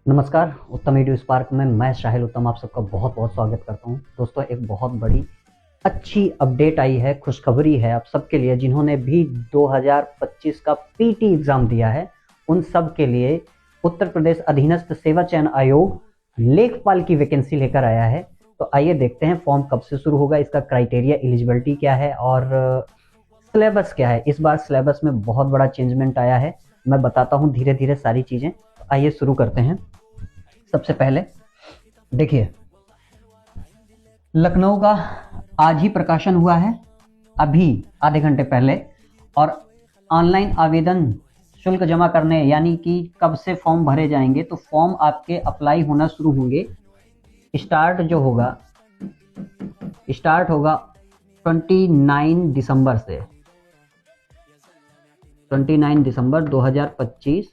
नमस्कार। उत्तम edu spark में मैं शाहिल उत्तम आप सबका बहुत बहुत स्वागत करता हूं। दोस्तों, एक बहुत बड़ी अच्छी अपडेट आई है, खुशखबरी है आप सबके लिए जिन्होंने भी 2025 का पीटी एग्जाम दिया है। उन सब के लिए उत्तर प्रदेश अधीनस्थ सेवा चयन आयोग लेखपाल की वैकेंसी लेकर आया है। तो आइए देखते हैं फॉर्म कब से शुरू होगा, इसका क्राइटेरिया, एलिजिबिलिटी क्या है और सिलेबस क्या है। इस बार सिलेबस में बहुत बड़ा चेंजमेंट आया है, मैं बताता हूँ धीरे धीरे सारी चीजें। तो आइए शुरू करते हैं। सबसे पहले देखिए, लखनऊ का आज ही प्रकाशन हुआ है, अभी आधे घंटे पहले। और ऑनलाइन आवेदन शुल्क जमा करने यानी कि कब से फॉर्म भरे जाएंगे, तो फॉर्म आपके अप्लाई होना शुरू होंगे। स्टार्ट होगा 29 दिसंबर से, 29 दिसंबर 2025।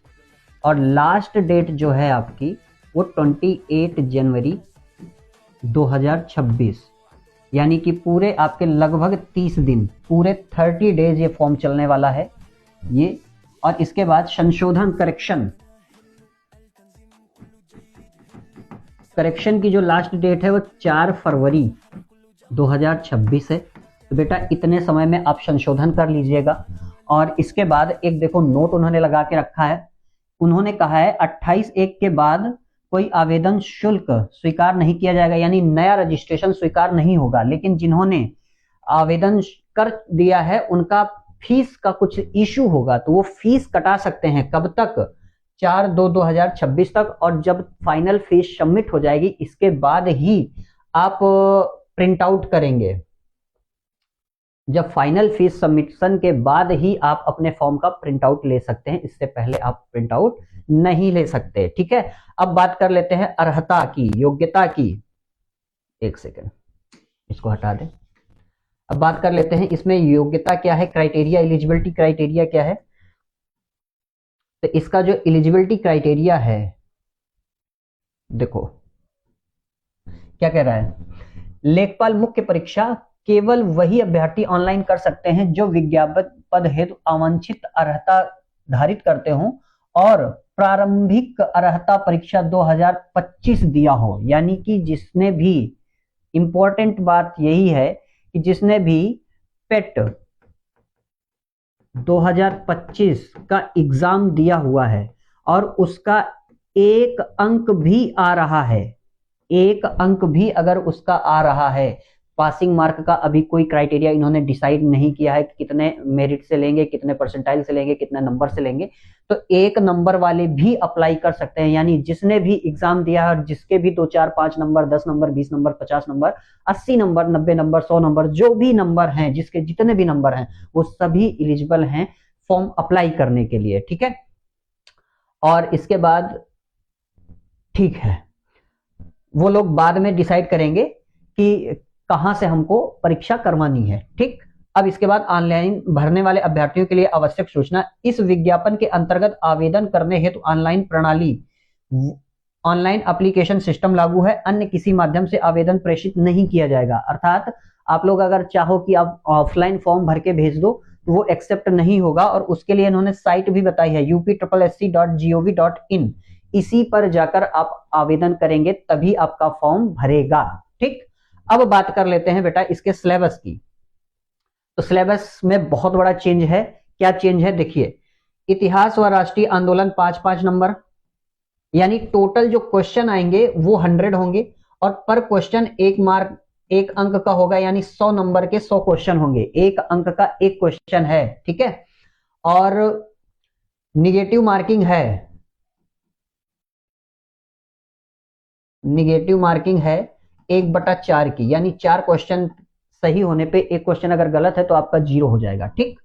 और लास्ट डेट जो है आपकी वो 28 जनवरी 2026, यानी कि पूरे आपके लगभग 30 दिन, पूरे 30 डेज ये फॉर्म चलने वाला है ये। और इसके बाद संशोधन करेक्शन की जो लास्ट डेट है वो 4 फरवरी 2026 है। तो बेटा इतने समय में आप संशोधन कर लीजिएगा। और इसके बाद एक देखो नोट उन्होंने लगा के रखा है, उन्होंने कहा है 28/1 के बाद कोई आवेदन शुल्क स्वीकार नहीं किया जाएगा, यानी नया रजिस्ट्रेशन स्वीकार नहीं होगा। लेकिन जिन्होंने आवेदन कर दिया है उनका फीस का कुछ इशू होगा, तो वो फीस कटा सकते हैं। कब तक? 4/2/2026 तक। और जब फाइनल फीस सबमिट हो जाएगी इसके बाद ही आप प्रिंट आउट करेंगे। जब फाइनल फीस सबमिशन के बाद ही आप अपने फॉर्म का प्रिंट आउट ले सकते हैं, इससे पहले आप प्रिंट आउट नहीं ले सकते। ठीक है, अब बात कर लेते हैं अर्हता की, योग्यता की। एक सेकेंड, इसको हटा दें। अब बात कर लेते हैं इसमें योग्यता क्या है, क्राइटेरिया, एलिजिबिलिटी क्राइटेरिया क्या है। तो इसका जो एलिजिबिलिटी क्राइटेरिया है, देखो क्या कह रहा है। लेखपाल मुख्य परीक्षा केवल वही अभ्यर्थी ऑनलाइन कर सकते हैं जो विज्ञापित पद हेतु आवांछित अर्हता धारित करते हों और प्रारंभिक अर्हता परीक्षा 2025 दिया हो। यानी कि जिसने भी, इंपॉर्टेंट बात यही है कि जिसने भी पेट 2025 का एग्जाम दिया हुआ है और उसका एक अंक भी आ रहा है, एक अंक भी अगर उसका आ रहा है, पासिंग मार्क का अभी कोई क्राइटेरिया इन्होंने डिसाइड नहीं किया है कि कितने मेरिट से लेंगे, कितने परसेंटाइल से लेंगे, कितने नंबर से लेंगे, तो 1 नंबर वाले भी अप्लाई कर सकते हैं। यानी जिसने भी एग्जाम दिया है और जिसके भी 2 4 5 number, 10 number, 20 number, 50 number, 80 number, 90 number, 100 number, जो भी नंबर हैं, जिसके जितने भी नंबर हैं, वो सभी एलिजिबल हैं फॉर्म अप्लाई करने के लिए। ठीक है, और इसके बाद ठीक है, वो लोग बाद में डिसाइड करेंगे कि कहां से हमको परीक्षा करवानी है। ठीक, अब इसके बाद ऑनलाइन भरने वाले अभ्यर्थियों के लिए आवश्यक सूचना। इस विज्ञापन के अंतर्गत आवेदन करने हेतु ऑनलाइन प्रणाली, ऑनलाइन एप्लीकेशन सिस्टम लागू है, अन्य किसी माध्यम से आवेदन प्रेषित नहीं किया जाएगा। अर्थात आप लोग अगर चाहो कि आप ऑफलाइन फॉर्म भर के भेज दो तो वो एक्सेप्ट नहीं होगा। और उसके लिए इन्होंने साइट भी बताई है, upsssc.gov.in। इसी पर जाकर आप आवेदन करेंगे तभी आपका फॉर्म भरेगा। ठीक, अब बात कर लेते हैं बेटा इसके सिलेबस की। तो सिलेबस में बहुत बड़ा चेंज है। क्या चेंज है देखिए, इतिहास व राष्ट्रीय आंदोलन 5-5 नंबर, यानी टोटल जो क्वेश्चन आएंगे वो 100 होंगे और पर क्वेश्चन 1 मार्क 1 अंक का होगा, यानी 100 नंबर के 100 क्वेश्चन होंगे, 1 अंक का 1 क्वेश्चन है। ठीक है, और निगेटिव मार्किंग है, निगेटिव मार्किंग है 1/4 की, यानी 4 क्वेश्चन सही होने पे 1 क्वेश्चन अगर गलत है तो आपका 0 हो जाएगा। ठीक,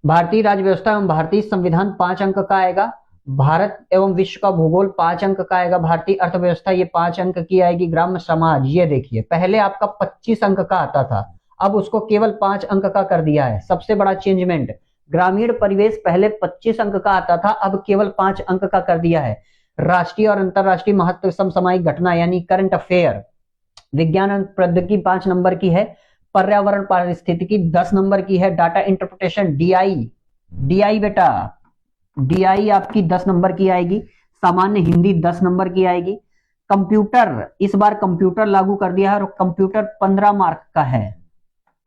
भारतीय राज्य व्यवस्था एवं भारतीय संविधान 5 अंक का आएगा। भारत एवं विश्व का भूगोल 5 अंक का आएगा। भारतीय अर्थव्यवस्था ये 5 अंक की आएगी। ग्राम्य समाज, ये देखिए पहले आपका 25 अंक का आता था, अब उसको केवल 5 अंक का कर दिया है। सबसे बड़ा चेंजमेंट, ग्रामीण परिवेश पहले 25 अंक का आता था, अब केवल 5 अंक का कर दिया है। राष्ट्रीय और अंतरराष्ट्रीय महत्व समसामयिक घटना यानी करंट अफेयर, विज्ञान और प्रौद्योगिकी 5 नंबर की है। पर्यावरण पारिस्थितिकी 10 नंबर की है। डाटा इंटरप्रिटेशन डीआई, डीआई बेटा, डीआई आपकी 10 नंबर की आएगी। सामान्य हिंदी 10 नंबर की आएगी। कंप्यूटर, इस बार कंप्यूटर लागू कर दिया है और कंप्यूटर 15 मार्क का है,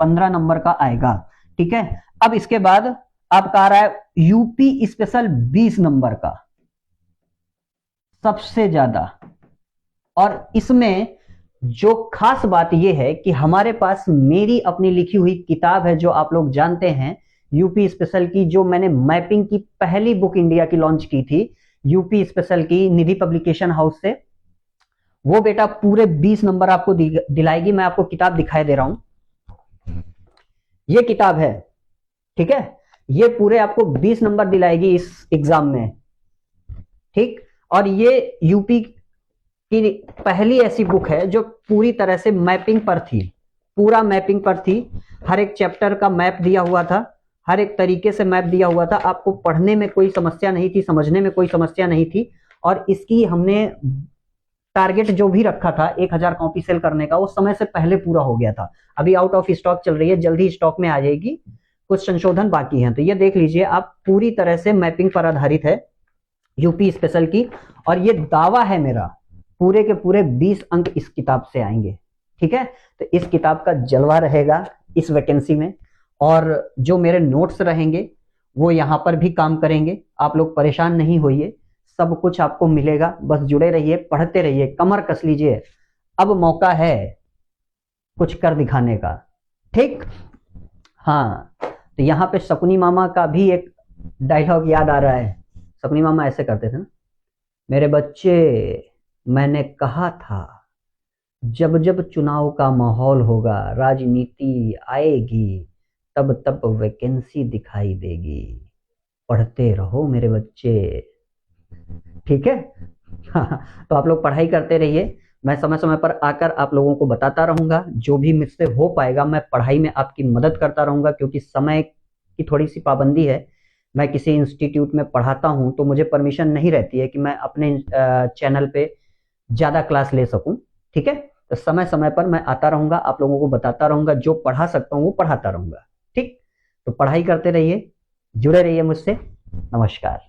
15 नंबर का आएगा। ठीक है, अब इसके बाद आपका आ रहा है यूपी स्पेशल 20 नंबर का, सबसे ज्यादा। और इसमें जो खास बात यह है कि हमारे पास मेरी अपनी लिखी हुई किताब है, जो आप लोग जानते हैं यूपी स्पेशल की, जो मैंने मैपिंग की पहली बुक इंडिया की लॉन्च की थी यूपी स्पेशल की, निधि पब्लिकेशन हाउस से। वो बेटा पूरे 20 नंबर आपको दिलाएगी। मैं आपको किताब दिखाई दे रहा हूं, ये किताब है। ठीक है, ये पूरे आपको 20 नंबर दिलाएगी इस एग्जाम में। ठीक, और ये यूपी की पहली ऐसी बुक है जो पूरी तरह से मैपिंग पर थी, पूरा मैपिंग पर थी। हर एक चैप्टर का मैप दिया हुआ था, हर एक तरीके से मैप दिया हुआ था। आपको पढ़ने में कोई समस्या नहीं थी, समझने में कोई समस्या नहीं थी। और इसकी हमने टारगेट जो भी रखा था 1000 कॉपी सेल करने का, वो समय से पहले पूरा हो गया था। अभी आउट ऑफ स्टॉक चल रही है, जल्दी स्टॉक में आ जाएगी, कुछ संशोधन बाकी हैं। तो ये देख लीजिए आप, पूरी तरह से मैपिंग पर आधारित है यूपी स्पेशल की। और ये दावा है मेरा, पूरे के पूरे 20 अंक इस किताब से आएंगे। ठीक है, तो इस किताब का जलवा रहेगा इस वैकेंसी में। और जो मेरे नोट्स रहेंगे वो यहाँ पर भी काम करेंगे। आप लोग परेशान नहीं होइए, सब कुछ आपको मिलेगा। बस जुड़े रहिए, पढ़ते रहिए, कमर कस लीजिए। अब मौका है कुछ कर दिखाने का। ठीक, हाँ, तो यहाँ पे शकुनी मामा का भी एक डायलॉग याद आ रहा है। शकुनी मामा ऐसे करते थे ना, मेरे बच्चे मैंने कहा था जब जब चुनाव का माहौल होगा, राजनीति आएगी, तब तब वैकेंसी दिखाई देगी। पढ़ते रहो मेरे बच्चे। ठीक है, तो आप लोग पढ़ाई करते रहिए। मैं समय समय पर आकर आप लोगों को बताता रहूंगा, जो भी मुझसे हो पाएगा मैं पढ़ाई में आपकी मदद करता रहूंगा। क्योंकि समय की थोड़ी सी पाबंदी है, मैं किसी इंस्टीट्यूट में पढ़ाता हूं तो मुझे परमिशन नहीं रहती है कि मैं अपने चैनल पे ज्यादा क्लास ले सकूं। ठीक है, तो समय समय पर मैं आता रहूंगा, आप लोगों को बताता रहूंगा, जो पढ़ा सकता हूं वो पढ़ाता रहूंगा। ठीक, तो पढ़ाई करते रहिए, जुड़े रहिए मुझसे। नमस्कार।